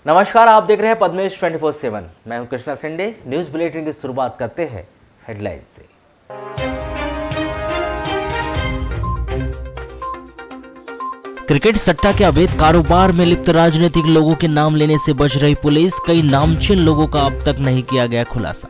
नमस्कार, आप देख रहे हैं पद्मेश 24/7। मैं हूं कृष्णा सिंडे। न्यूज बुलेटिन की शुरुआत करते हैं हेडलाइन से। क्रिकेट सट्टा के अवैध कारोबार में लिप्त राजनीतिक लोगों के नाम लेने से बच रही पुलिस, कई नामचीन लोगों का अब तक नहीं किया गया खुलासा।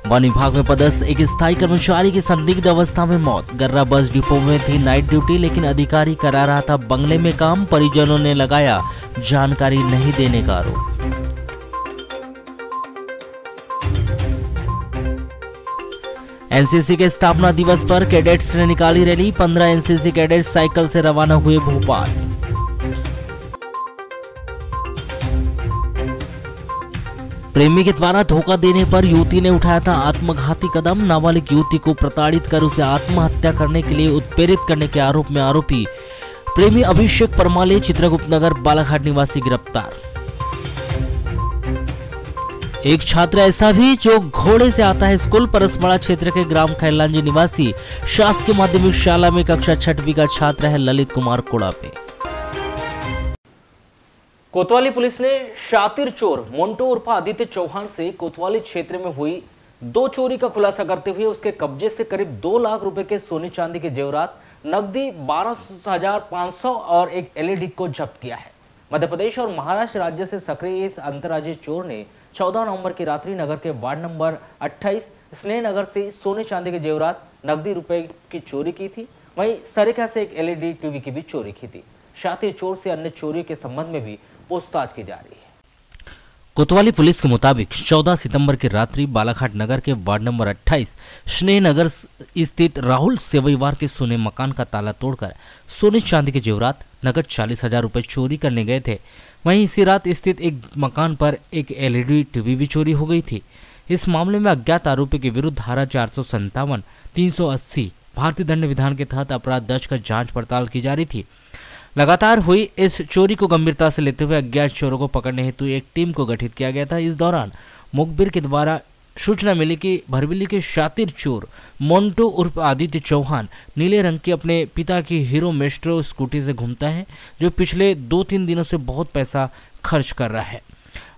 वन विभाग में पदस्थ एक स्थायी कर्मचारी की संदिग्ध अवस्था में मौत। गर्रा बस डिपो में थी नाइट ड्यूटी, लेकिन अधिकारी करा रहा था बंगले में काम। परिजनों ने लगाया जानकारी नहीं देने का आरोप। एनसीसी के स्थापना दिवस पर कैडेट्स ने निकाली रैली। 15 एनसीसी कैडेट्स साइकिल से रवाना हुए भोपाल। प्रेमी के द्वारा धोखा देने पर युवती ने उठाया था आत्मघाती कदम। नाबालिग युवती को प्रताड़ित कर उसे आत्महत्या करने के लिए उत्प्रेरित करने के आरोप में आरोपी प्रेमी अभिषेक परमाले चित्रगुप्त नगर बालाघाट निवासी गिरफ्तार। एक छात्र ऐसा भी जो घोड़े से आता है स्कूल। परसमड़ा क्षेत्र के ग्राम खैलांजी निवासी शासकीय माध्यमिक शाला में कक्षा 6वीं का छात्र है ललित कुमार कोड़ापे। कोतवाली पुलिस ने शातिर चोर मोन्टो उर्फ आदित्य चौहान से कोतवाली क्षेत्र में हुई 2 चोरी का खुलासा करते हुए उसके कब्जे से करीब 2 लाख रुपए के सोने चांदी के जेवरात, नकदी 12,500 और एक एलईडी को जब्त किया है। मध्य प्रदेश और महाराष्ट्र राज्य से सक्रिय इस अंतर्राज्यीय चोर ने 14 नवंबर की रात्रि नगर के वार्ड नंबर 28 स्नेह नगर से सोने चांदी के जेवरात, नकदी रुपए की चोरी की थी। वहीं सरेखा से एक एलईडी टीवी की भी चोरी की थी। शातिर चोर से अन्य चोरियों के संबंध में भी पूछताछ की जा रही है। कोतवाली पुलिस के मुताबिक 14 सितंबर की रात्रि बालाघाट नगर के वार्ड नंबर 28 स्नेह नगर स्थित राहुल सेवईवार के सोने मकान का ताला तोड़कर सोने चांदी के जेवरात, नगद 40,000 रुपए चोरी करने गए थे। वहीं इसी रात स्थित एक मकान पर एक एलईडी टीवी भी चोरी हो गई थी। इस मामले में अज्ञात आरोपी के विरुद्ध धारा 457, 380 भारतीय दंड विधान के तहत अपराध दर्ज कर जांच पड़ताल की जा रही थी। लगातार हुई इस चोरी को गंभीरता से लेते हुए अज्ञात चोरों को पकड़ने हेतु एक टीम को गठित किया गया था। इस दौरान मुखबिर के द्वारा सूचना मिली कि भरविली के शातिर चोर मोन्टो उर्फ आदित्य चौहान नीले रंग की अपने पिता की हीरो मेस्ट्रो स्कूटी से घूमता है, जो पिछले 2-3 दिनों से बहुत पैसा खर्च कर रहा है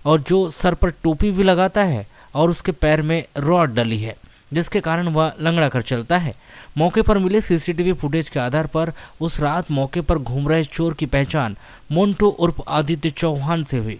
और जो सर पर टोपी भी लगाता है और उसके पैर में रॉड डली है, जिसके कारण वह लंगड़ा कर चलता है। मौके पर मिले सीसीटीवी फुटेज के आधार पर उस रात मौके पर घूम रहे चोर की पहचान मोन्टो उर्फ आदित्य चौहान से हुई।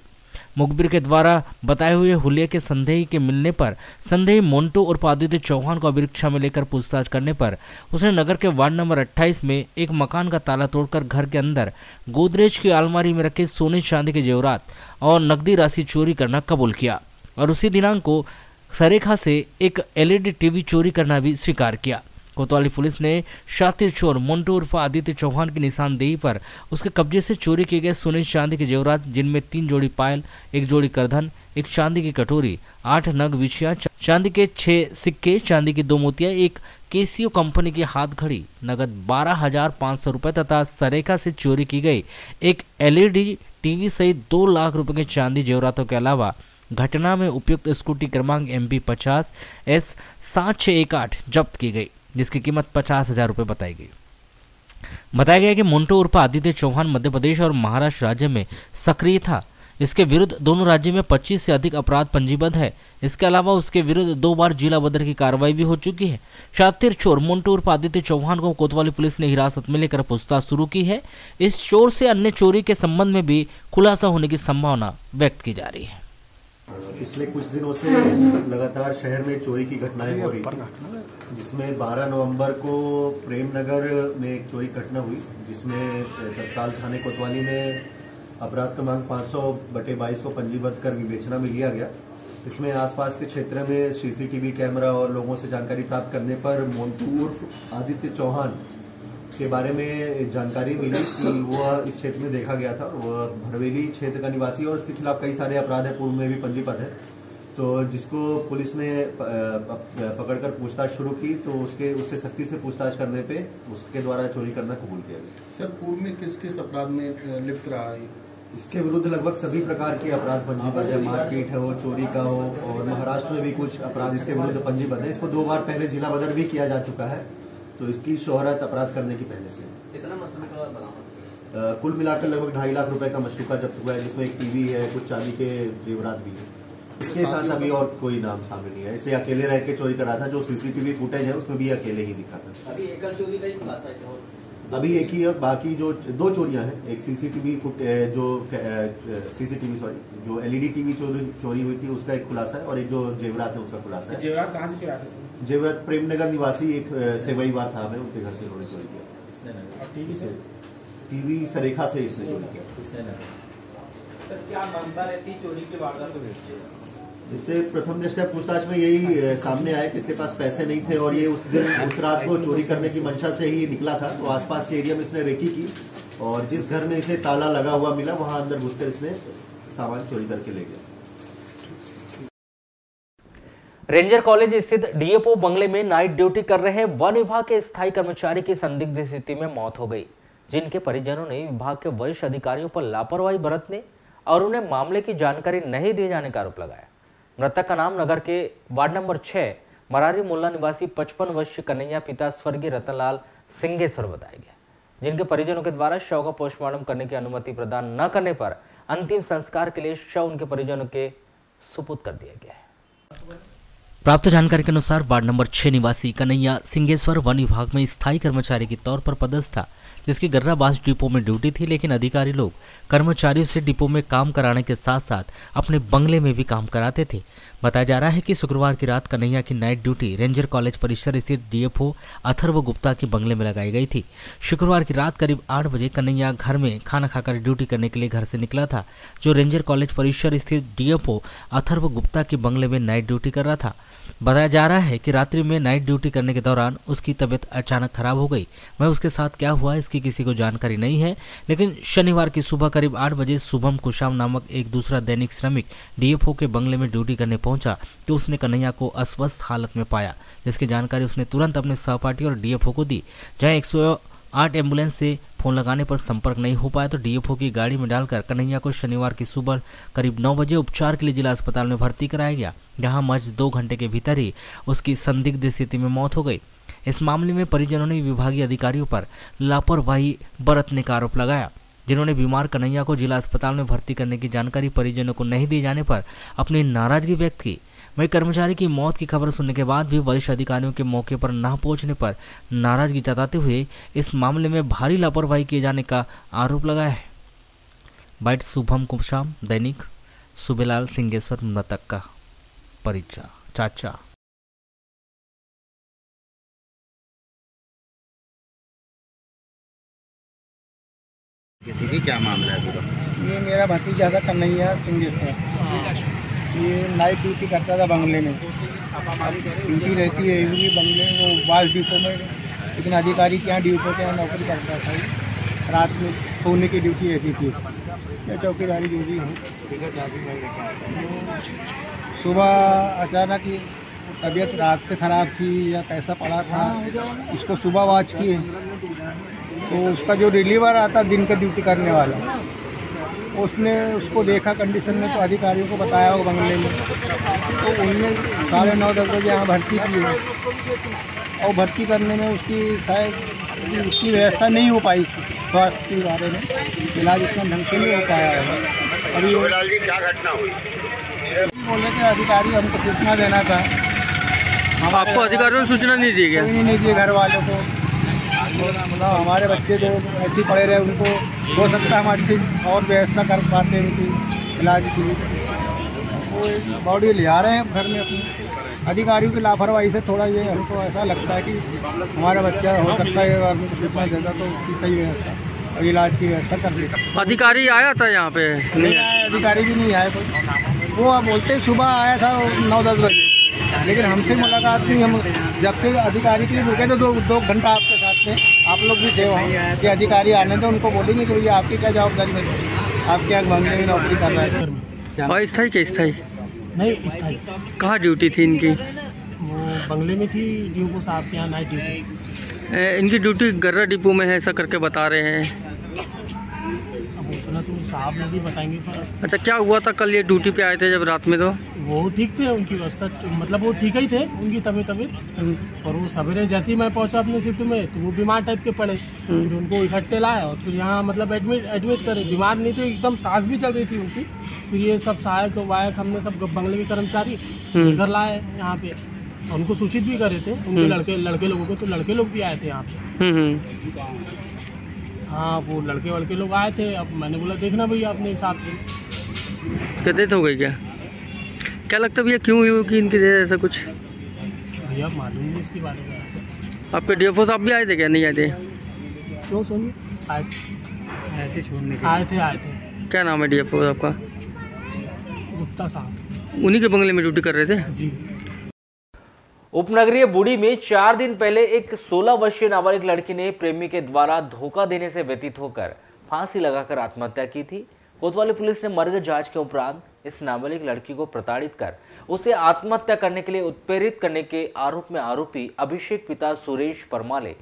मुखबिर के द्वारा बताए हुए हुलिये के संदेही के मिलने पर संदेही मोन्टो उर्फ आदित्य चौहान को अभिरक्षा में लेकर पूछताछ करने पर उसने नगर के वार्ड नंबर 28 में एक मकान का ताला तोड़कर घर के अंदर गोदरेज की अलमारी में रखे सोने चांदी के जेवरात और नकदी राशि चोरी करना कबूल किया और उसी दिनांक को सरेखा से एक एलईडी टीवी चोरी करना भी स्वीकार किया। कोतवाली पुलिस ने शातिर चोर मोन्टो उर्फ आदित्य चौहान की निशानदेही पर उसके कब्जे से चोरी किए गए सोने चांदी के जेवरात, जिनमें 3 जोड़ी पायल, 1 जोड़ी करधन, 1 चांदी की कटोरी, 8 नग विछिया, चांदी के 6 सिक्के, चांदी की 2 मोतिया, 1 केसीओ कंपनी की हाथ घड़ी, नगद 12,500 रुपए तथा सरेखा से चोरी की गई एक एलईडी टीवी सहित 2 लाख रुपए के चांदी जेवरातों के अलावा घटना में उपयुक्त स्कूटी क्रमांक MP 50 S 7618 जब्त की गई, जिसकी कीमत 50,000 रुपए बताई गई। बताया गया कि मोन्टो उर्फ आदित्य चौहान मध्य प्रदेश और महाराष्ट्र राज्य में सक्रिय था। इसके विरुद्ध दोनों राज्यों में 25 से अधिक अपराध पंजीबद्ध है। इसके अलावा उसके विरुद्ध 2 बार जिला बदर की कार्रवाई भी हो चुकी है। शातिर चोर मोन्टो उर्फ आदित्य चौहान को कोतवाली पुलिस ने हिरासत में लेकर पूछताछ शुरू की है। इस चोर से अन्य चोरी के संबंध में भी खुलासा होने की संभावना व्यक्त की जा रही है। पिछले कुछ दिनों से लगातार शहर में चोरी की घटनाएं हो रही थी, जिसमें 12 नवंबर को प्रेम नगर में एक चोरी घटना हुई, जिसमें तत्काल थाने कोतवाली में अपराध क्रमांक 500/22 को पंजीबद्ध कर विवेचना में लिया गया। इसमें आसपास के क्षेत्र में सीसीटीवी कैमरा और लोगों से जानकारी प्राप्त करने पर मोन्टो उर्फ आदित्य चौहान के बारे में जानकारी मिली कि वह इस क्षेत्र में देखा गया था। वह भरवेली क्षेत्र का निवासी और उसके खिलाफ कई सारे अपराध है, पूर्व में भी पंजीबद्ध है। तो जिसको पुलिस ने पकड़कर पूछताछ शुरू की, तो उससे सख्ती से पूछताछ करने पे उसके द्वारा चोरी करना कबूल किया गया। सर, पूर्व में किस किस अपराध में लिप्त रहा है? इसके विरुद्ध लगभग सभी प्रकार के अपराध पंजीबद्ध है, मारपीट है, हो चोरी का हो, और महाराष्ट्र में भी कुछ अपराध इसके विरुद्ध पंजीबद्ध है। इसको 2 बार पहले जिला बदर भी किया जा चुका है तो इसकी शोहरत अपराध करने की पहले से है। कितना मशरूका बरामद? कुल मिलाकर लगभग 2.5 लाख रुपए का मशरूका जब्त हुआ है, जिसमें एक टीवी है, कुछ चांदी के जेवरात भी है। इसके साथ अभी और कोई नाम सामने नहीं है। इसे अकेले रह के चोरी करा था। जो सीसीटीवी फुटेज है उसमें भी अकेले ही दिखा था। अभी एकल चोरी का ही खुलासा है? अभी एक ही है, बाकी जो 2 चोरियां हैं, एक सीसीटीवी जो एलईडी टीवी चोरी हुई थी उसका एक खुलासा है, और एक जो जेवरात है उसका खुलासा है। जेवरात कहाँ से चुराया था? जेवरात प्रेमनगर निवासी एक सेवईवार साहब है, उनके घर से उन्होंने चोरी किया। और टीवी से? टीवी सरेखा से इसने चोरी किया। सर क्या मानता रहती चोरी की वारदात हुई? इससे प्रथम दृष्टया पूछताछ में यही सामने आया कि इसके पास पैसे नहीं थे, और ये उस रात को चोरी करने की मंशा से ही निकला था। तो आसपास के एरिया में इसने रेकी की, और जिस घर में इसे ताला लगा हुआ मिला वहां अंदर घुसकर इसने सामान चोरी करके ले गया। रेंजर कॉलेज स्थित डीएफओ बंगले में नाइट ड्यूटी कर रहे वन विभाग के स्थायी कर्मचारी की संदिग्ध स्थिति में मौत हो गई, जिनके परिजनों ने विभाग के वरिष्ठ अधिकारियों पर लापरवाही बरतने और उन्हें मामले की जानकारी नहीं दिए जाने का आरोप लगाया। मृतक का नाम नगर के वार्ड नंबर 6 मरारी मोहल्ला निवासी 55 वर्षीय कन्हैया पिता स्वर्गीय रतनलाल सिंगेश्वर बताया गया, जिनके परिजनों के द्वारा शव का पोस्टमार्टम करने की अनुमति प्रदान न करने पर अंतिम संस्कार के लिए शव उनके परिजनों के सुपुर्द कर दिया गया है। प्राप्त जानकारी के अनुसार वार्ड नंबर 6 निवासी कन्हैया सिंगेश्वर वन विभाग में स्थायी कर्मचारी के तौर पर पदस्थ था, जिसकी गर्राबाज डिपो में ड्यूटी थी। लेकिन अधिकारी लोग कर्मचारियों से डिपो में काम कराने के साथ साथ अपने बंगले में भी काम कराते थे। बताया जा रहा है कि शुक्रवार की रात कन्हैया की नाइट ड्यूटी रेंजर कॉलेज परिसर स्थित डीएफओ अथर्व गुप्ता के बंगले में लगाई गई थी। शुक्रवार की रात करीब 8 बजे कन्हैया घर में खाना खाकर ड्यूटी करने के लिए घर से निकला था, जो रेंजर कॉलेज परिसर स्थित डीएफओ अथर्व गुप्ता के बंगले में नाइट ड्यूटी कर रहा था। बताया जा रहा है कि रात्रि में नाइट ड्यूटी करने के दौरान उसकी तबीयत अचानक खराब हो गई। वह उसके साथ क्या हुआ इसकी किसी को जानकारी नहीं है, लेकिन शनिवार की सुबह करीब 8 बजे शुभम कुशाम नामक एक दूसरा दैनिक श्रमिक डीएफओ के बंगले में ड्यूटी करने पहुंचा तो उसने कन्हैया को अस्वस्थ हालत में पाया, जिसकी जानकारी उसने तुरंत अपने सहपाठी और डीएफओ को दी। जहां 108 एम्बुलेंस से फोन लगाने पर संपर्क नहीं हो पाया तो डीएफओ की गाड़ी में डालकर कन्हैया को शनिवार की सुबह करीब 9 बजे उपचार के लिए जिला अस्पताल में भर्ती कराया गया, जहां महज 2 घंटे के भीतर ही उसकी संदिग्ध स्थिति में मौत हो गई। इस मामले में परिजनों ने विभागीय अधिकारियों पर लापरवाही बरतने का आरोप लगाया, जिन्होंने बीमार कन्हैया को जिला अस्पताल में भर्ती करने की जानकारी परिजनों को नहीं दिए जाने पर अपनी नाराजगी व्यक्त की। वहीं कर्मचारी की मौत की खबर सुनने के बाद भी वरिष्ठ अधिकारियों के मौके पर न पहुंचने पर नाराजगी जताते हुए इस मामले में भारी लापरवाही किए जाने का आरोप लगाया है। बाइट शुभम कुशाम, दैनिक सुबेलाल सिंगेश्वर मृतक का परिचय चाचा। क्या मामला है पूरा? ये मेरा भतीजा था कन्हैया सिंगेश्वर। ये नाइट ड्यूटी करता था बंगले में। ड्यूटी रहती है भी बंगले वो बास डिपो में, लेकिन अधिकारी के यहाँ डिपो के यहाँ नौकरी करता था। रात में सोने की ड्यूटी रहती थी, मैं चौकीदारी जो भी हूँ। सुबह अचानक ही तबीयत रात से ख़राब थी या कैसा पड़ा था, इसको सुबह वॉच किए तो उसका जो रिलीवर आता दिन का ड्यूटी करने वाला, उसने उसको देखा कंडीशन में तो अधिकारियों को बताया हो बंगले में, तो उनने 9:30-10 बजे यहाँ भर्ती की और भर्ती करने में उसकी शायद उसकी व्यवस्था नहीं हो पाई स्वास्थ्य के बारे में, इलाज इतना ढंग से नहीं हो पाया है। अभी क्या घटना हुई बोले थे अधिकारी हमको सूचना देना था। आपको अधिकारियों ने सूचना नहीं दी गया? कोई नहीं दी घर वालों को। मतलब हमारे बच्चे जो ऐसे पड़े रहे उनको हो सकता है हम अच्छी और व्यवस्था कर पाते हैं उनकी इलाज की। वो बॉडी ले आ रहे हैं घर में अपनी। अधिकारियों की लापरवाही से थोड़ा ये हमको ऐसा लगता है कि हमारा बच्चा हो सकता है सूचना देता तो उसकी सही व्यवस्था और इलाज की व्यवस्था कर देता। अधिकारी आया था यहाँ पे? नहीं आया, अधिकारी भी नहीं आया कोई। वो बोलते सुबह आया था 9-10 बजे, लेकिन हमसे मुलाकात नहीं। हम जब से अधिकारी के लिए रुके तो 2 घंटा आपके साथ थे, आप लोग भी थे वहाँ कि अधिकारी आने थे, उनको बोलेंगे कि भैया आपकी क्या जवाबदारी है, आपके यहाँ बंगले में नौकरी कर रहे हैं। और स्थायी क्या स्थायी? नहीं स्थायी। कहाँ ड्यूटी थी इनकी? वो बंगले में थी, डिपो साहब के यहाँ नाइट ड्यूटी। इनकी ड्यूटी गर्रा डिपो में है ऐसा करके बता रहे हैं। अब उतना तो साहब नहीं बताएंगे। पर अच्छा, क्या हुआ था कल ये ड्यूटी पे आए थे जब रात में? तो वो ठीक थे, उनकी व्यवस्था मतलब वो ठीक ही थे, उनकी तबीयत। और वो सवेरे जैसे ही मैं पहुंचा अपने शिफ्ट में तो वो बीमार टाइप के पड़े, फिर उनको इकट्ठे लाए और फिर यहाँ मतलब एडमिट करे। बीमार नहीं थे, एकदम सांस भी चल रही थी उनकी। फिर ये सब सहायक वायक हमने सब बंगले के कर्मचारी घर लाए यहाँ पे, उनको सूचित भी करे थे उनके लड़के लोगों को। तो लड़के लोग भी आए थे यहाँ पे। हाँ, वो लड़के लोग आए थे। अब मैंने बोला देखना भैया अपने हिसाब से। डेथ हो गई क्या लगता है भैया, क्यों हुई कि इनकी डेथ ऐसा कुछ? भैया मालूम नहीं इसके बारे में ऐसे। आपके डीएफओ साहब भी आए थे क्या, नहीं आए थे? क्यों सोनी? आए थे छोड़ने के। आए थे। क्या नाम है डीएफओ साहब का? गुप्ता साहब। उन्हीं के बंगले में ड्यूटी कर रहे थे जी। उपनगरीय बूढ़ी में 4 दिन पहले एक 16 वर्षीय नाबालिग लड़की ने प्रेमी के द्वारा धोखा देने से व्यतीत होकर फांसी लगाकर आत्महत्या की थी। कोतवाली पुलिस ने मर्ग जांच के उपरांत इस नाबालिग लड़की को प्रताड़ित कर उसे आत्महत्या करने के लिए उत्प्रेरित करने के आरोप में आरोपी अभिषेक पिता सुरेश परमाले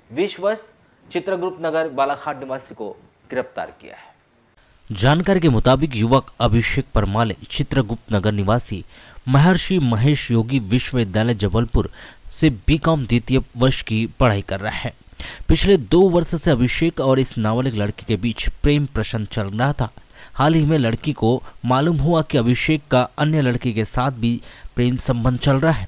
20 वर्ष चित्रगुप्त नगर बालाघाट निवासी को गिरफ्तार किया है। जानकारी के मुताबिक युवक अभिषेक परमाले चित्रगुप्त नगर निवासी महर्षि महेश योगी विश्वविद्यालय जबलपुर से बीकॉम द्वितीय वर्ष की पढ़ाई कर रहा है। पिछले 2 वर्ष से अभिषेक और इस नाबालिग लड़की के बीच प्रेम प्रश्न चल रहा था। हाल ही में लड़की को मालूम हुआ कि अभिषेक का अन्य लड़की के साथ भी प्रेम संबंध चल रहा है।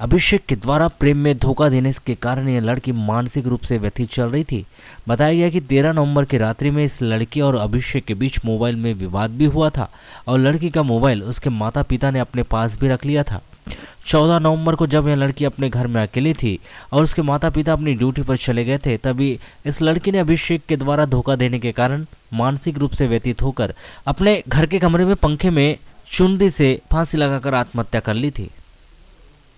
अभिषेक के द्वारा प्रेम में धोखा देने के कारण यह लड़की मानसिक रूप से व्यथित चल रही थी। बताया गया कि 13 नवंबर की रात्रि में इस लड़की और अभिषेक के बीच मोबाइल में विवाद भी हुआ था और लड़की का मोबाइल उसके माता पिता ने अपने पास भी रख लिया था। 14 नवंबर को जब यह लड़की अपने घर में अकेली थी और उसके माता पिता अपनी ड्यूटी पर चले गए थे, तभी इस लड़की ने अभिषेक के द्वारा धोखा देने के कारण मानसिक रूप से व्यतीत होकर अपने घर के कमरे में पंखे में चुनरी से फांसी लगाकर आत्महत्या कर ली थी।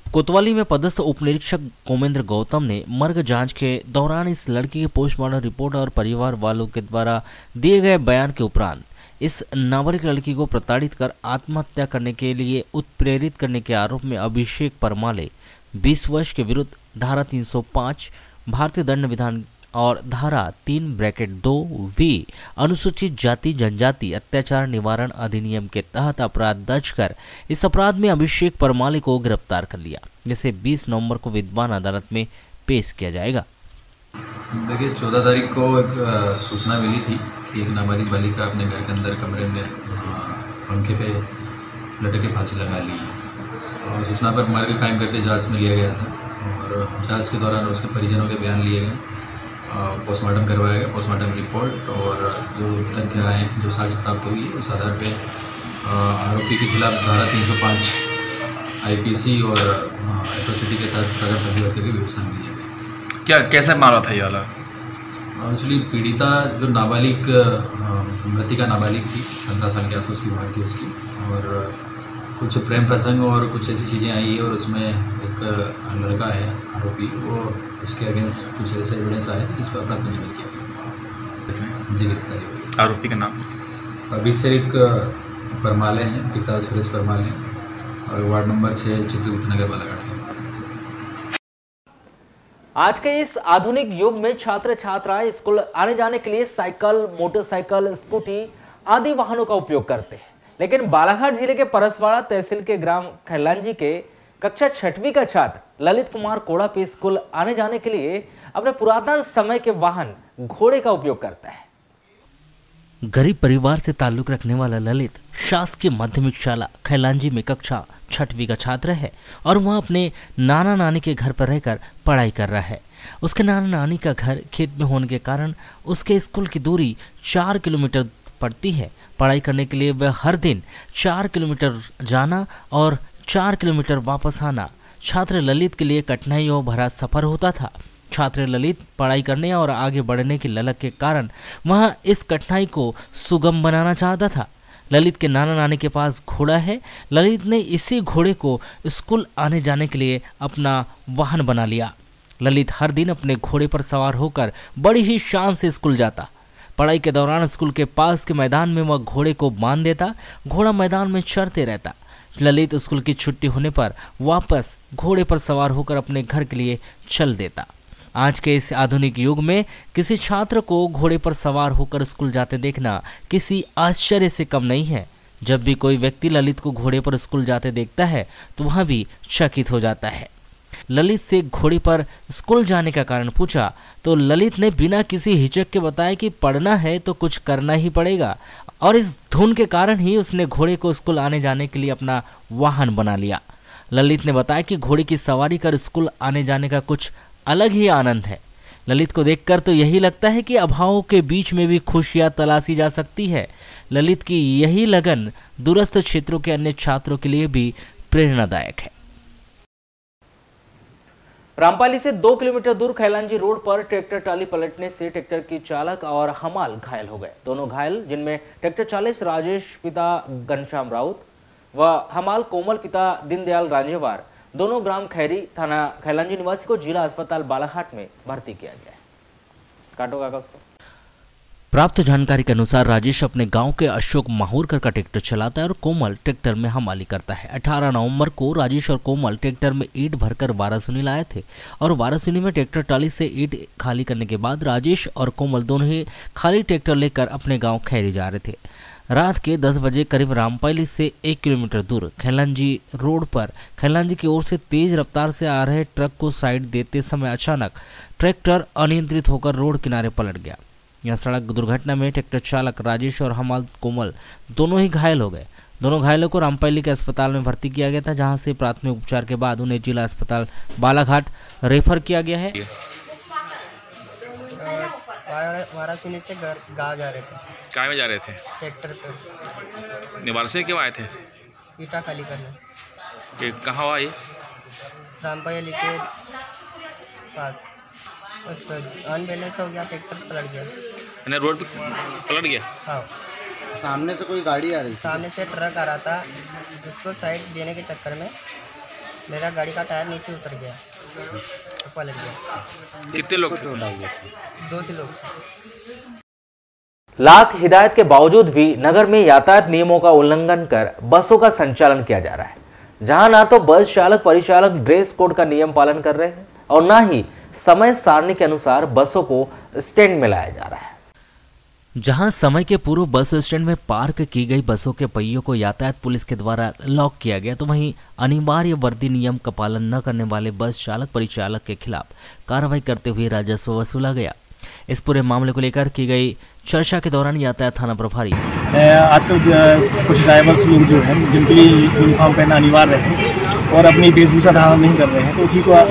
कोतवाली में पदस्थ उप निरीक्षक कोमेंद्र गौतम ने मर्ग जांच के दौरान इस लड़की की पोस्टमार्टम रिपोर्ट और परिवार वालों के द्वारा दिए गए बयान के उपरांत इस नाबालिग लड़की को प्रताड़ित कर आत्महत्या करने के लिए उत्प्रेरित करने के आरोप में अभिषेक परमाले 20 वर्ष के विरुद्ध धारा 305 भारतीय दंड विधान और धारा 3(2) अनुसूचित जाति जनजाति अत्याचार निवारण अधिनियम के तहत अपराध दर्ज कर इस अपराध में अभिषेक परमाले को गिरफ्तार कर लिया, जिसे 20 नवंबर को विद्वान अदालत में पेश किया जाएगा। देखिए, 14 तारीख को एक सूचना मिली थी कि एक नाबालिग बालिका अपने घर के अंदर कमरे में पंखे पे लटक के फांसी लगा ली और सूचना पर मर्ग कायम करके जांच में लिया गया था और जांच के दौरान उसके परिजनों के बयान लिए गए, पोस्टमार्टम करवाया गया। पोस्टमार्टम रिपोर्ट और जो तथ्य आए, जो साक्ष्य प्राप्त हुई है, उस आधार पर आरोपी के खिलाफ धारा 305 IPC और एट्रोसिटी के तहत प्रकट प्रतिबद्धता की व्यवस्था में लिया गया। क्या कैसे मारा था ये वाला? एक्चुअली पीड़िता जो नाबालिग मृतिका नाबालिग थी, 15 साल के आसपास की उम्र थी उसकी, और कुछ प्रेम प्रसंग और कुछ ऐसी चीज़ें आई है और उसमें एक लड़का है आरोपी, वो उसके अगेंस्ट कुछ ऐसे एविडेंस आए जिस पर अपराध पंजीबद्ध किया गया। इसमें जी गिरफ्तारी हुई। आरोपी का नाम? अभिषेक परमाले हैं, पिता सुरेश परमाले, और वार्ड नंबर 6 चित्रगुप्त नगर बालाघाट। आज के इस आधुनिक युग में छात्र छात्राएं स्कूल आने जाने के लिए साइकिल, मोटरसाइकिल, स्कूटी आदि वाहनों का उपयोग करते हैं, लेकिन बालाघाट जिले के परसवाड़ा तहसील के ग्राम खैलांजी के कक्षा 6वीं का छात्र ललित कुमार कोड़ा पे स्कूल आने जाने के लिए अपने पुरातन समय के वाहन घोड़े का उपयोग करता है। गरीब परिवार से ताल्लुक रखने वाला ललित शासकीय माध्यमिक शाला खैलांजी में कक्षा 6वीं का छात्र है और वह अपने नाना नानी के घर पर रहकर पढ़ाई कर रहा है। उसके नाना नानी का घर खेत में होने के कारण उसके स्कूल की दूरी 4 किलोमीटर पड़ती है। पढ़ाई करने के लिए वह हर दिन 4 किलोमीटर जाना और 4 किलोमीटर वापस आना छात्र ललित के लिए कठिनाइयों भरा सफर होता था। छात्र ललित पढ़ाई करने और आगे बढ़ने की ललक के कारण वह इस कठिनाई को सुगम बनाना चाहता था। ललित के नाना नानी के पास घोड़ा है। ललित ने इसी घोड़े को स्कूल आने जाने के लिए अपना वाहन बना लिया। ललित हर दिन अपने घोड़े पर सवार होकर बड़ी ही शान से स्कूल जाता। पढ़ाई के दौरान स्कूल के पास के मैदान में वह घोड़े को बांध देता। घोड़ा मैदान में चरते रहता। ललित स्कूल की छुट्टी होने पर वापस घोड़े पर सवार होकर अपने घर के लिए चल देता। आज के इस आधुनिक युग में किसी छात्र को घोड़े पर सवार होकर स्कूल जाते देखना किसी आश्चर्य से कम नहीं है। जब भी कोई व्यक्ति ललित को घोड़े पर स्कूल जाते देखता है तो वह भी चकित हो जाता है। ललित से घोड़े पर स्कूल जाने का कारण पूछा तो ललित ने बिना किसी हिचक के बताया कि पढ़ना है तो कुछ करना ही पड़ेगा, और इस धुन के कारण ही उसने घोड़े को स्कूल आने जाने के लिए अपना वाहन बना लिया। ललित ने बताया कि घोड़े की सवारी कर स्कूल आने जाने का कुछ अलग ही आनंद है। ललित को देखकर तो यही लगता है कि अभावों के बीच में भी खुशियां तलाशी जा सकती है। ललित की यही लगन दूरस्थ क्षेत्रों के अन्य छात्रों के लिए भी प्रेरणादायक है। रामपाली से 2 किलोमीटर दूर खैलांजी रोड पर ट्रैक्टर ट्राली पलटने से ट्रैक्टर की चालक और हमाल घायल हो गए। दोनों घायल, जिनमें ट्रैक्टर चालक राजेश पिता घनश्याम राउत व हमाल कोमल पिता दीनदयाल रांझेवार, दोनों ग्राम खैरी थाना खैलांजी निवासी को जिला अस्पताल बालाघाट में भर्ती किया गया है। काटो कागज को। प्राप्त जानकारी के अनुसार राजेश अपने गांव के अशोक माहूरकर का ट्रैक्टर चलाता है और कोमल ट्रैक्टर में हमाली करता है। 18 नवंबर को राजेश और कोमल ट्रैक्टर में ईंट भरकर वारासुनी लाए थे और वारासुनी में ट्रैक्टर ट्राली से ईंट खाली करने के बाद राजेश और कोमल दोनों ही खाली ट्रैक्टर लेकर अपने गाँव खैरी जा रहे थे। रात के 10 बजे करीब रामपाली से 1 किलोमीटर दूर खैलांजी रोड पर खैलांजी की ओर से तेज रफ्तार से आ रहे ट्रक को साइड देते समय अचानक ट्रैक्टर अनियंत्रित होकर रोड किनारे पलट गया। यह सड़क दुर्घटना में ट्रैक्टर चालक राजेश और हमाल कोमल दोनों ही घायल हो गए। दोनों घायलों को रामपाली के अस्पताल में भर्ती किया गया था, जहां से प्राथमिक उपचार के बाद उन्हें जिला अस्पताल बालाघाट रेफर किया गया है। वाराणसी से गाँव जा रहे थे। काय में जा रहे थे? ट्रैक्टर पे। निवार से क्यों आए थे? ईटा खाली करने। कहाँ हुआ ये? रामपाली के पास। बस अनबैलेंस हो गया, ट्रैक्टर पलट गया। रोड पे पलट गया? हाँ। सामने से कोई गाड़ी आ रही? सामने से ट्रक आ रहा था, उसको साइड देने के चक्कर में मेरा गाड़ी का टायर नीचे उतर गया तो पलट गया। कितने लोग? 2 लोग। लाख हिदायत के बावजूद भी नगर में यातायात नियमों का उल्लंघन कर बसों का संचालन किया जा रहा है, जहां ना तो बस चालक परिचालक ड्रेस कोड का नियम पालन कर रहे हैं और ना ही समय सारणी के अनुसार बसों को स्टैंड में लाया जा रहा है। जहां समय के पूर्व बस स्टैंड में पार्क की गई बसों के पहियों को यातायात पुलिस के द्वारा लॉक किया गया, तो वहीं अनिवार्य वर्दी नियम का पालन न करने वाले बस चालक परिचालक के खिलाफ कार्रवाई करते हुए राजस्व वसूला गया। इस पूरे मामले को लेकर की गई चर्चा के दौरान यातायात थाना प्रभारी आजकल कुछ ड्राइवर्स लोग जो हैं जिनके लिए यूनिफॉर्म पहनना अनिवार्य है और अपनी वेशभूषा धारण नहीं कर रहे हैं, तो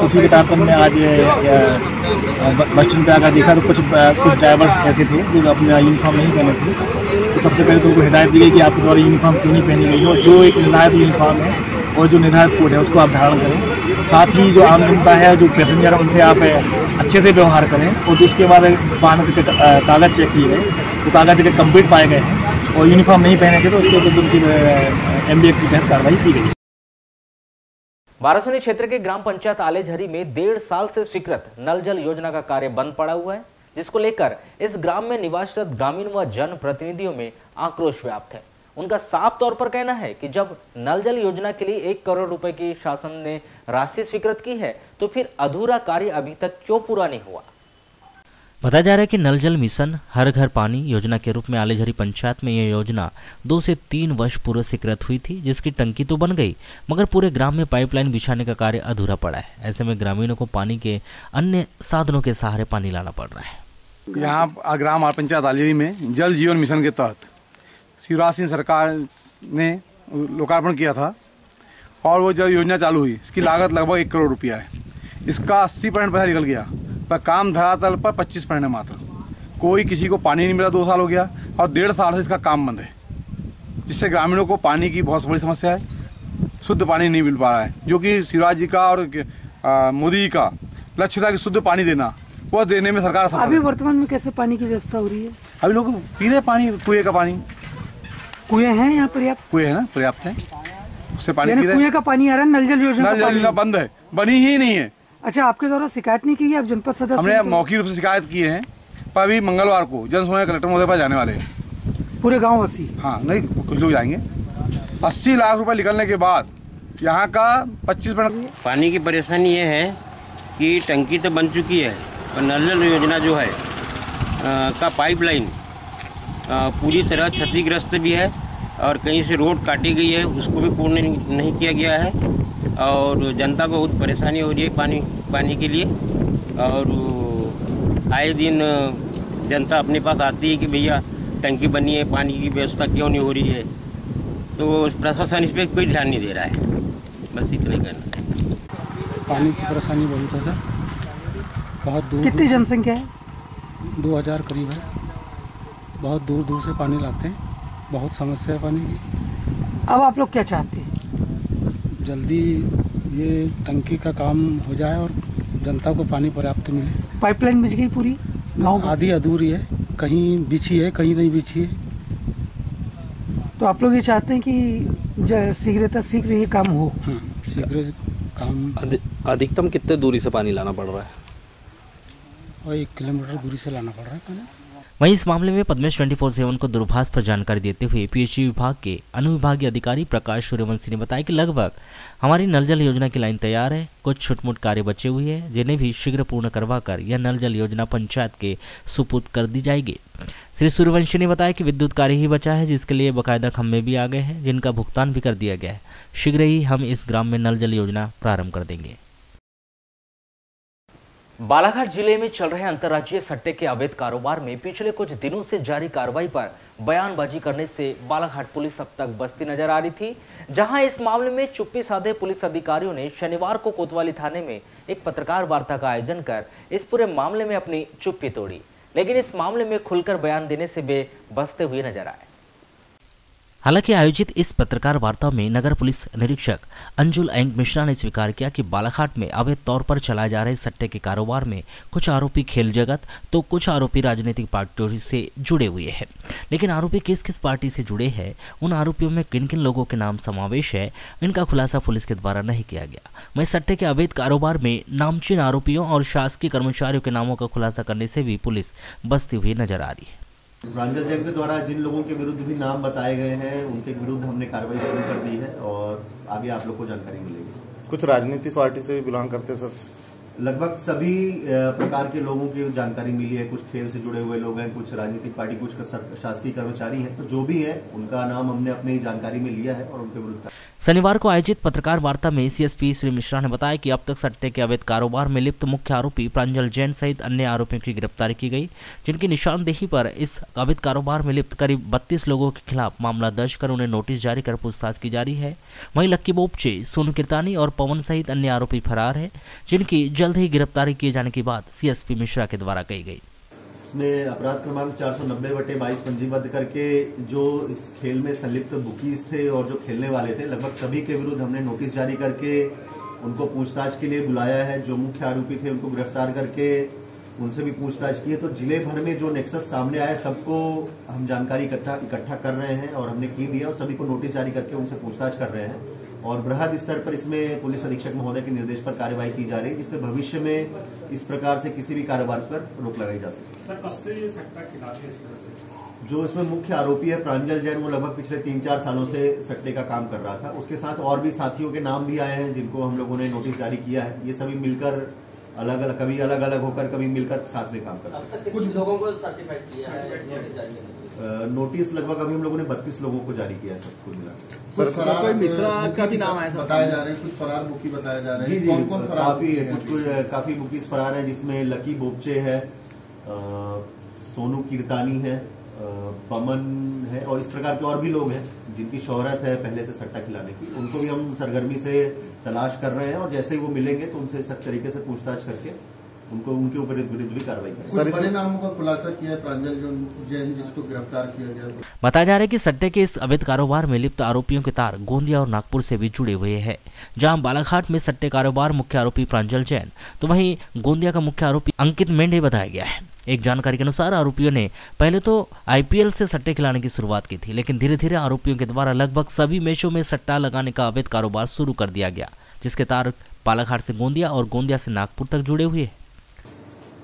उसी के तारतम्य में आज बस स्टैंड पर आकर देखा तो कुछ ड्राइवर्स ऐसे थे जो अपना यूनिफॉर्म नहीं पहने थे। तो सबसे पहले तो उनको हिदायत दी गई कि आपके द्वारा यूनिफॉर्म क्यों नहीं पहनी गई हो, जो एक निर्धारित यूनिफॉर्म है और जो निर्धारित कोड है उसको आप धारण करें। साथ ही जो आम जनता है, जो पैसेंजर है, उनसे आप अच्छे से व्यवहार करें। और उसके बाद वाहन के कागज चेक किए गए, तो कागज अगर कंप्लीट पाए गए हैं और यूनिफॉर्म नहीं पहने थे तो उसके ऊपर उनकी MBA के तहत कार्रवाई की गई। वारासुनी क्षेत्र के ग्राम पंचायत आलेझरी में 1.5 साल से स्वीकृत नल जल योजना का कार्य बंद पड़ा हुआ है, जिसको लेकर इस ग्राम में निवासरत ग्रामीण व जन प्रतिनिधियों में आक्रोश व्याप्त है। उनका साफ तौर पर कहना है कि जब नल जल योजना के लिए 1 करोड़ रुपए की शासन ने राशि स्वीकृत की है, तो फिर अधूरा कार्य अभी तक क्यों पूरा नहीं हुआ। बताया जा रहा है कि नल जल मिशन हर घर पानी योजना के रूप में आलेझरी पंचायत में यह योजना 2 से 3 वर्ष पूर्व स्वीकृत हुई थी, जिसकी टंकी तो बन गई मगर पूरे ग्राम में पाइपलाइन बिछाने का कार्य अधूरा पड़ा है। ऐसे में ग्रामीणों को पानी के अन्य साधनों के सहारे पानी लाना पड़ रहा है। यहाँ ग्राम पंचायत आलेझरी में जल जीवन मिशन के तहत शिवराज सिंह सरकार ने लोकार्पण किया था और वो जब योजना चालू हुई, इसकी लागत लगभग 1 करोड़ रुपया है। इसका 80% पैसा निकल गया, पर काम धरातल पर 25% मात्र। कोई किसी को पानी नहीं मिला, 2 साल हो गया और 1.5 साल से इसका काम बंद है, जिससे ग्रामीणों को पानी की बहुत बड़ी समस्या है। शुद्ध पानी नहीं मिल पा रहा है, जो कि शिवराज जी का और मोदी जी का लक्ष्य था कि शुद्ध पानी देना, वो देने में सरकार सफल है। अभी वर्तमान में कैसे पानी की व्यवस्था हो रही है? अभी लोग पी रहे पानी, कुएं का पानी। कुएं हैं यहाँ पर्याप्त? कुएं है ना, पर्याप्त है, उससे पानी पी रहे। कुएं का पानी आ रहा है, नल जल योजना बंद है, बनी ही नहीं है। अच्छा, आपके द्वारा शिकायत नहीं की है? आप जनपद सदस्य? हमने मौखिक रूप से शिकायत की है, पर अभी मंगलवार को जन सुनवाई कलेक्टर महोदय पर जाने वाले हैं। पूरे गाँव वासी? हाँ, नहीं कुछ लोग जाएंगे। 80 लाख रुपए निकलने के बाद यहाँ का 25%। पानी की परेशानी ये है कि टंकी तो बन चुकी है और नल जल योजना जो है का पाइपलाइन पूरी तरह क्षतिग्रस्त भी है और कहीं से रोड काटी गई है, उसको भी पूर्ण नहीं किया गया है और जनता को बहुत परेशानी हो रही है पानी के लिए। और आए दिन जनता अपने पास आती है कि भैया टंकी बनी है, पानी की व्यवस्था क्यों नहीं हो रही है, तो प्रशासन इस पर कोई ध्यान नहीं दे रहा है। बस इतना ही करना है। पानी की परेशानी बहुत है सर, बहुत दूर। कितनी जनसंख्या है? 2000 करीब है। बहुत दूर दूर से पानी लाते हैं, बहुत समस्या है पानी की। अब आप लोग क्या चाहते हैं? जल्दी ये टंकी का काम हो जाए और जनता को पानी पर्याप्त मिले। पाइपलाइन बिछ गई पूरी गाँव में? आधी अधूरी है, कहीं बिछी है कहीं नहीं बिछी है। तो आप लोग ये चाहते हैं कि शीघ्र ये काम हो? शीघ्र काम। अधिकतम कितने दूरी से पानी लाना पड़ रहा है? और 1 किलोमीटर दूरी से लाना पड़ रहा है पानी। वहीं इस मामले में पद्मेश 24/7 को दूरभाष पर जानकारी देते हुए पीएचई विभाग के अनुविभागीय अधिकारी प्रकाश सूर्यवंशी ने बताया कि लगभग हमारी नल जल योजना की लाइन तैयार है, कुछ छोट-मोट कार्य बचे हुए हैं जिन्हें भी शीघ्र पूर्ण करवाकर यह नल जल योजना पंचायत के सुपुर्द कर दी जाएगी। श्री सूर्यवंशी ने बताया कि विद्युत कार्य ही बचा है, जिसके लिए बकायदा खंभे भी आ गए हैं, जिनका भुगतान भी कर दिया गया है। शीघ्र ही हम इस ग्राम में नल जल योजना प्रारंभ कर देंगे। बालाघाट जिले में चल रहे अंतर्राज्यीय सट्टे के अवैध कारोबार में पिछले कुछ दिनों से जारी कार्रवाई पर बयानबाजी करने से बालाघाट पुलिस अब तक बसती नजर आ रही थी, जहां इस मामले में चुप्पी साधे पुलिस अधिकारियों ने शनिवार को कोतवाली थाने में एक पत्रकार वार्ता का आयोजन कर इस पूरे मामले में अपनी चुप्पी तोड़ी, लेकिन इस मामले में खुलकर बयान देने से वे बसते हुए नजर आए। हालांकि आयोजित इस पत्रकार वार्ता में नगर पुलिस निरीक्षक अंजुल एंग मिश्रा ने स्वीकार किया कि बालाघाट में अवैध तौर पर चलाए जा रहे सट्टे के कारोबार में कुछ आरोपी खेल जगत तो कुछ आरोपी राजनीतिक पार्टियों से जुड़े हुए हैं। लेकिन आरोपी किस किस पार्टी से जुड़े हैं, उन आरोपियों में किन किन लोगों के नाम समावेश है, इनका खुलासा पुलिस के द्वारा नहीं किया गया। वहीं सट्टे के अवैध कारोबार में नामचीन आरोपियों और शासकीय कर्मचारियों के नामों का खुलासा करने से भी पुलिस बसती हुई नजर आ रही है। प्रांजल जैन के द्वारा जिन लोगों के विरुद्ध भी नाम बताए गए हैं, उनके विरुद्ध हमने कार्रवाई शुरू कर दी है और आगे आप लोग को जानकारी मिलेगी। कुछ राजनीतिक पार्टी से भी बिलोंग करते सर? लगभग सभी प्रकार के लोगों की जानकारी मिली है। कुछ खेल से जुड़े हुए लोग हैं, कुछ राजनीतिक पार्टी, कुछ शासकीय कर्मचारी हैं। तो जो भी है उनका नाम हमने अपनी जानकारी में लिया है और उनके विरुद्ध। शनिवार को आयोजित पत्रकार वार्ता में सीएसपी श्री मिश्रा ने बताया कि अब तक सट्टे के अवैध कारोबार में लिप्त मुख्य आरोपी प्रांजल जैन सहित अन्य आरोपियों की गिरफ्तारी की गई, जिनकी निशानदेही पर इस अवैध कारोबार में लिप्त करीब 32 लोगों के खिलाफ मामला दर्ज कर उन्हें नोटिस जारी कर पूछताछ की जा रही है। वहीं लक्की बोपचे, सोनू किरतानी और पवन सहित अन्य आरोपी फरार है, जिनकी जल्द ही गिरफ्तारी किए जाने की बात सीएसपी मिश्रा के द्वारा कही गई। इसमें अपराध क्रमांक 490/22 पंजीबद्ध करके जो इस खेल में संलिप्त बुकीज थे और जो खेलने वाले थे, लगभग सभी के विरुद्ध हमने नोटिस जारी करके उनको पूछताछ के लिए बुलाया है। जो मुख्य आरोपी थे उनको गिरफ्तार करके उनसे भी पूछताछ की है। तो जिले भर में जो नेक्सस सामने आया, सबको हम जानकारी इकट्ठा कर रहे हैं और हमने की भी है और सभी को नोटिस जारी करके उनसे पूछताछ कर रहे हैं और बृहद स्तर पर इसमें पुलिस अधीक्षक महोदय के निर्देश पर कार्रवाई की जा रही है, जिससे भविष्य में इस प्रकार से किसी भी कारोबार पर रोक लगाई जा सके। जो इसमें मुख्य आरोपी है प्रांजल जैन, वो लगभग पिछले 3-4 सालों से सट्टे का काम कर रहा था। उसके साथ और भी साथियों के नाम भी आए हैं जिनको हम लोगों ने नोटिस जारी किया है। ये सभी मिलकर कभी अलग अलग होकर, कभी मिलकर साथ में काम करते हैं। कुछ लोगों को सर्टिफाइड किया है नोटिस लगभग अभी हम लोगों ने 32 लोगों को जारी किया है, सबको मिला। कुछ फरार मिश्रा का भी नाम आया था बताए जा रहे हैं, कुछ फरार बुकी बताए जा रहे हैं। जी, कौन फरार? काफी बुकीज फरार है, जिसमें लकी बोपचे है, सोनू किरतानी है, पमन है और इस प्रकार के और भी लोग हैं जिनकी शोहरत है पहले से सट्टा खिलाने की। उनको भी हम सरगर्मी से तलाश कर रहे हैं और जैसे ही वो मिलेंगे तो उनसे सख्त तरीके से पूछताछ करके उनके ऊपर विरुद्ध भी कार्रवाई करेंगे। बड़े नामों का खुलासा किया प्रांजल जैन, जिसको गिरफ्तार किया गया। बताया जा रहा है कि सट्टे के इस अवैध कारोबार में लिप्त आरोपियों के तार गोंदिया और नागपुर से भी जुड़े हुए हैं। जहां बालाघाट में सट्टे कारोबार मुख्य आरोपी प्रांजल जैन, तो वहीं गोंदिया का मुख्य आरोपी अंकित मेंढे बताया गया है। एक जानकारी के अनुसार आरोपियों ने पहले तो आईपीएल से सट्टे खिलाने की शुरुआत की थी, लेकिन धीरे धीरे आरोपियों के द्वारा लगभग सभी मैचों में सट्टा लगाने का अवैध कारोबार शुरू कर दिया गया, जिसके तार बालाघाट से गोंदिया और गोंदिया से नागपुर तक जुड़े हुए हैं।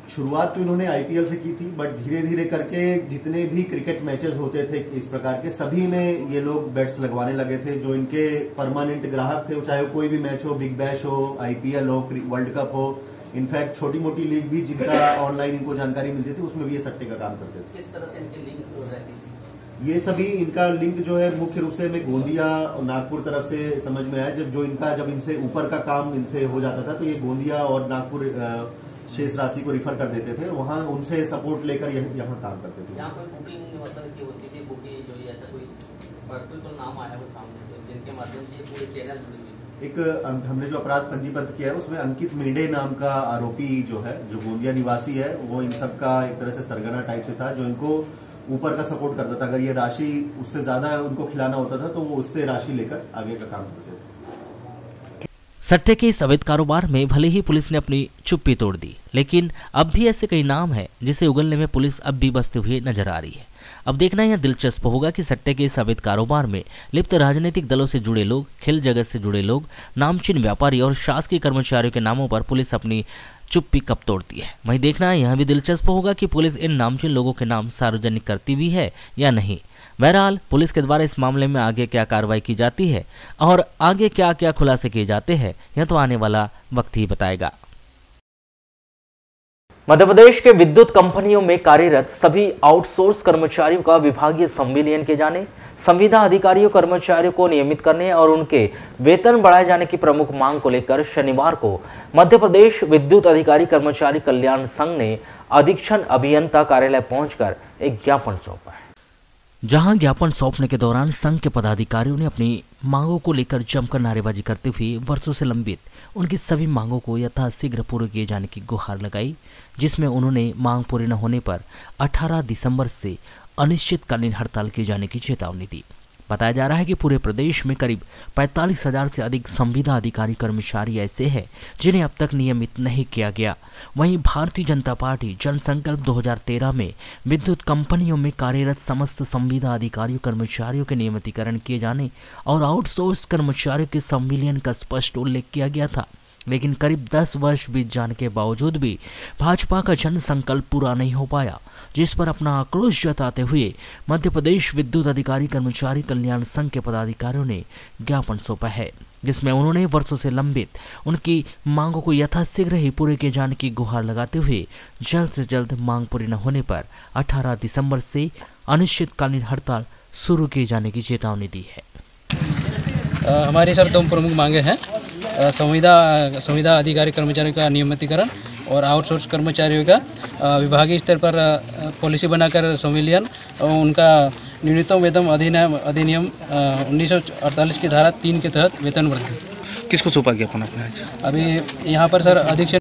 शुरुआत तो इन्होंने आईपीएल से की थी, बट धीरे धीरे करके जितने भी क्रिकेट मैचेस होते थे इस प्रकार के, सभी में ये लोग बेट्स लगवाने लगे थे। जो इनके परमानेंट ग्राहक थे, चाहे कोई भी मैच हो, बिग बैश हो, आईपीएल हो, वर्ल्ड कप हो, इनफैक्ट छोटी मोटी लीग भी जिनका ऑनलाइन इनको जानकारी मिलती थी, उसमें भी ये सट्टे का काम करते थे। किस तरह से इनकी लिंक हो रही थी? ये सभी इनका लिंक जो है मुख्य रूप से हमें गोंदिया और नागपुर तरफ से समझ में आया। जब इनसे ऊपर का काम इनसे हो जाता था तो ये गोंदिया और नागपुर शेष राशि को रिफर कर देते थे, वहां उनसे सपोर्ट लेकर यहाँ काम करते थे। यहाँ कोई बुकिंग मतलब की होती थी, बुकिंग जो ऐसा कोई पर्टिकुलर नाम आया वो सामने जिनके माध्यम से पूरे चैनल जुड़ी हुई। एक हमने जो अपराध पंजीबद्ध किया है उसमें अंकित मेढे नाम का आरोपी जो है, जो गोंदिया निवासी है, वो इन सब का एक तरह से सरगना टाइप से था, जो इनको ऊपर का सपोर्ट करता था। अगर ये राशि उससे ज्यादा उनको खिलाना होता था तो वो उससे राशि लेकर आगे का काम करते थे। सट्टे के इस अवैध कारोबार में भले ही पुलिस ने अपनी चुप्पी तोड़ दी, लेकिन अब भी ऐसे कई नाम हैं जिसे उगलने में पुलिस अब भी बसते हुए नजर आ रही है। अब देखना यह दिलचस्प होगा कि सट्टे के इस अवैध कारोबार में लिप्त राजनीतिक दलों से जुड़े लोग, खेल जगत से जुड़े लोग, नामचीन व्यापारी और शासकीय कर्मचारियों के नामों पर पुलिस अपनी चुप्पी कब तोड़ती है। वहीं देखना यह भी दिलचस्प होगा कि पुलिस इन नामचीन लोगों के नाम सार्वजनिक करती भी है या नहीं। बहरहाल पुलिस के द्वारा इस मामले में आगे क्या कार्रवाई की जाती है और आगे क्या क्या खुलासे किए जाते हैं, यह तो आने वाला वक्त ही बताएगा। मध्य प्रदेश के विद्युत कंपनियों में कार्यरत सभी आउटसोर्स कर्मचारियों का विभागीय संविलियन किए जाने, संविदा अधिकारियों कर्मचारियों को नियमित करने और उनके वेतन बढ़ाए जाने की प्रमुख मांग को लेकर शनिवार को मध्य प्रदेश विद्युत अधिकारी कर्मचारी कल्याण संघ ने अधीक्षण अभियंता कार्यालय पहुंचकर एक ज्ञापन सौंपा है। जहां ज्ञापन सौंपने के दौरान संघ के पदाधिकारियों ने अपनी मांगों को लेकर जमकर नारेबाजी करते हुए वर्षों से लंबित उनकी सभी मांगों को यथाशीघ्र पूरे किए जाने की गुहार लगाई, जिसमें उन्होंने मांग पूरी न होने पर 18 दिसंबर से अनिश्चितकालीन हड़ताल किए जाने की चेतावनी दी। बताया जा रहा है कि पूरे प्रदेश में करीब 45,000 से अधिक संविदा अधिकारी कर्मचारी ऐसे हैं जिन्हें अब तक नियमित नहीं किया गया। वहीं भारतीय जनता पार्टी जनसंकल्प 2013 में विद्युत कंपनियों में कार्यरत समस्त संविदा अधिकारियों कर्मचारियों के नियमितीकरण किए जाने और आउटसोर्स कर्मचारियों के संविलियन का स्पष्ट उल्लेख किया गया था, लेकिन करीब 10 वर्ष बीत जाने के बावजूद भी भाजपा का जन संकल्प पूरा नहीं हो पाया, जिस पर अपना आक्रोश जताते हुए मध्य प्रदेश विद्युत अधिकारी कर्मचारी कल्याण संघ के पदाधिकारियों ने ज्ञापन सौंपा है, जिसमें उन्होंने वर्षों से लंबित उनकी मांगों को यथाशीघ्र ही पूरे किए जाने की गुहार लगाते हुए जल्द से जल्द मांग पूरी न होने पर 18 दिसंबर से अनिश्चितकालीन हड़ताल शुरू किए जाने की चेतावनी दी है। हमारी सर दो प्रमुख मांगे हैं, संविदा अधिकारी कर्मचारियों का नियमितीकरण और आउटसोर्स कर्मचारियों का विभागीय स्तर पर पॉलिसी बनाकर संविलियन और उनका न्यूनतम वेतन अधिनियम 1948 की धारा 3 के तहत वेतन वृद्धि। किसको सौंपा ज्ञापन आपने आज? अभी यहाँ पर सर अधीक्षण